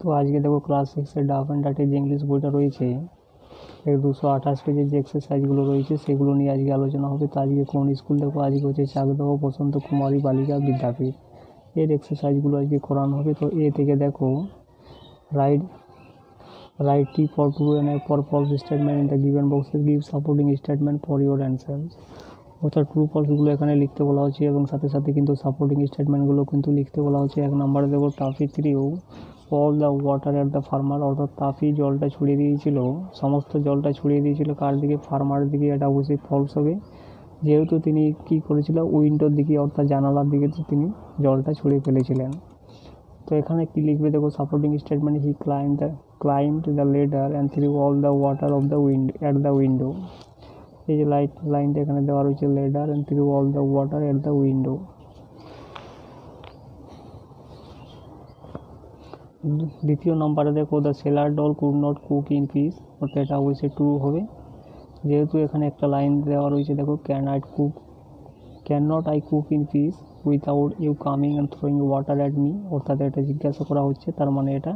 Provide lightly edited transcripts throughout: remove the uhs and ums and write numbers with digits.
তো আজকে দেখো ক্লাস 6-এর ডাফ অ্যান্ড ডাটের যে ইংলিশ বইটা রয়েছে এর 228 পেজের যে এক্সারসাইজগুলো রয়েছে সেগুলো নিয়ে আজকে আলোচনা হবে। তো আজকে কোন স্কুল দেখো, আজকে হচ্ছে চাকদহ বসন্ত কুমারী বালিকা বিদ্যাপীঠ, এর এক্সারসাইজগুলো আজকে করানো হবে। তো এ থেকে দেখো write T for true and for false statement in the given boxes, give supporting statement for your answer. অর্থাৎ ট্রু ফলসগুলো এখানে লিখতে বলা হচ্ছে এবং সাথে সাথে কিন্তু সাপোর্টিং স্টেটমেন্টগুলো কিন্তু লিখতে বলা হচ্ছে। 1 নম্বরে দেখো toffee threw all the water at the farmer, অর্থাৎ টাফি জলটা ছড়িয়ে দিয়েছিল, সমস্ত জলটা ছড়িয়ে দিয়েছিল কার দিকে, ফার্মারের দিকে। এটা অবশ্যই ফলস হবে, যেহেতু তিনি কি করেছিল, উইন্ডোর দিকে অর্থাৎ জানালার দিকে তিনি জলটা ছড়িয়ে ফেলেছিলেন। তো এখানে কি লিখবে দেখো, supporting statement, he climbed the ladder and threw all the water of the at the window. এই যে লাইনটা এখানে দেওয়া রয়েছে, ladder and threw all the water at the window. দ্বিতীয় নম্বরে দেখো, the sailor doll could not cook in piece, অর্থাৎ এটা অবশ্যই ট্রু হবে, যেহেতু এখানে একটা লাইন দেওয়া রয়েছে দেখো, can not I cook in peace without you coming and throwing water at me, অর্থাৎ এটা জিজ্ঞাসা করা হচ্ছে, তার মানে এটা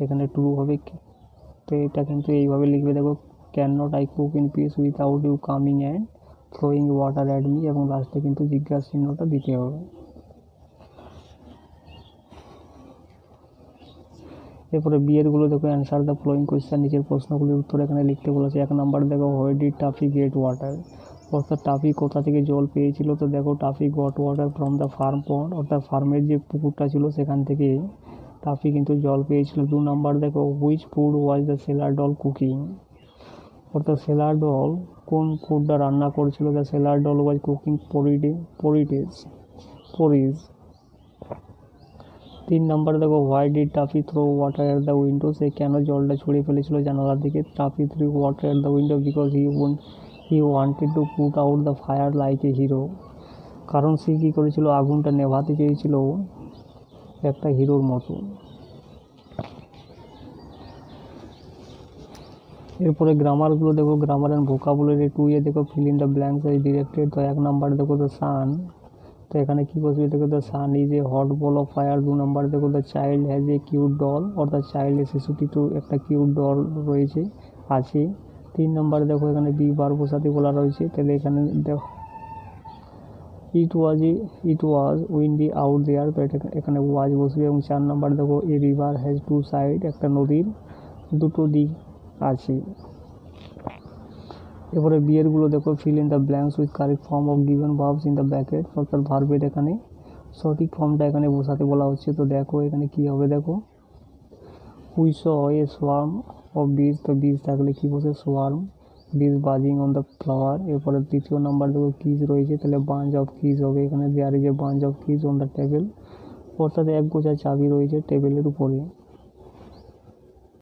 এখানে ট্রু হবে। তো এটা কিন্তু এইভাবে লিখবে দেখো, can not I cook in peace without you coming and throwing water at me, এবং লাস্টে কিন্তু জিজ্ঞাসা চিহ্নটা দিতে হবে। এরপরে বিয়েরগুলো দেখো, অ্যান্সার দ্য ফলোয়িং কোয়েশ্চেন, নিচের প্রশ্নগুলির উত্তর এখানে লিখতে বলেছে। 1 নম্বর দেখো, where did Taffy get water, অর্থাৎ টাফি কোথা থেকে জল পেয়েছিল। তো দেখো, Taffy got water from the farm pond, অর্থাৎ ফার্মের যে পুকুরটা ছিল সেখান থেকে টাফি কিন্তু জল পেয়েছিল। 2 নম্বর দেখো, which food was the sailor doll cooking, অর্থাৎ সেলার ডল কোন ফুডটা রান্না করেছিল। The sailor doll was cooking porridge. 3 নম্বর দেখো, why did Taffy throw water at the window, সে কেন জলটা ছড়িয়ে ফেলেছিল জানালার দিকে। Taffy threw water at the window because he wanted to put out the fire like a hero, কারণ সে কী করেছিল, আগুনটা নেভাতে চেয়েছিল একটা হিরোর মতো। এরপরে গ্রামারগুলো দেখো, গ্রামার অ্যান্ড ভোকাবুলারি 2 দেখো, fill in the blanks as directed. তো 1 নম্বর দেখো, দ্য সান, তো এখানে কী বসবে দেখো, the sun is a hot ball of fire. 2 নম্বর দেখো, the child has a cute doll, অর্থাৎ চাইল্ডের শিশুটি তো একটা কিউট ডল রয়েছে আছে। 3 নম্বর দেখো, এখানে বি বার বসাতে বলা রয়েছে, তাহলে এখানে দেখো ইট ওয়াজ উইন্ডি আউট দেয়ার, তো এখানে ওয়াজ বসবে। এবং 4 নম্বর দেখো, এ রিভার হ্যাজ 2 সাইড, একটা নদীর 2টো দিক আছে। এরপরে বিয়েরগুলো দেখো, fill in the blanks with correct form of given verbs in the bracket, অর্থাৎ ভার্বের এখানে সঠিক ফর্মটা এখানে বসাতে বলা হচ্ছে। তো দেখো এখানে কি হবে, দেখো we saw A swarm of বিজ, তো বিজ থাকলে কি বসে, সোয়ার্ম, বিজ বাজিং অন দ্য ফ্লাওয়ার। এরপরে 3য় নাম্বার দেখো, কিজ রয়েছে, তাহলে বাঞ্চ অফ কিজ হবে, এখানে there is a bunch of keys on the table, অর্থাৎ এক গোছা চাবি রয়েছে টেবিলের উপরে।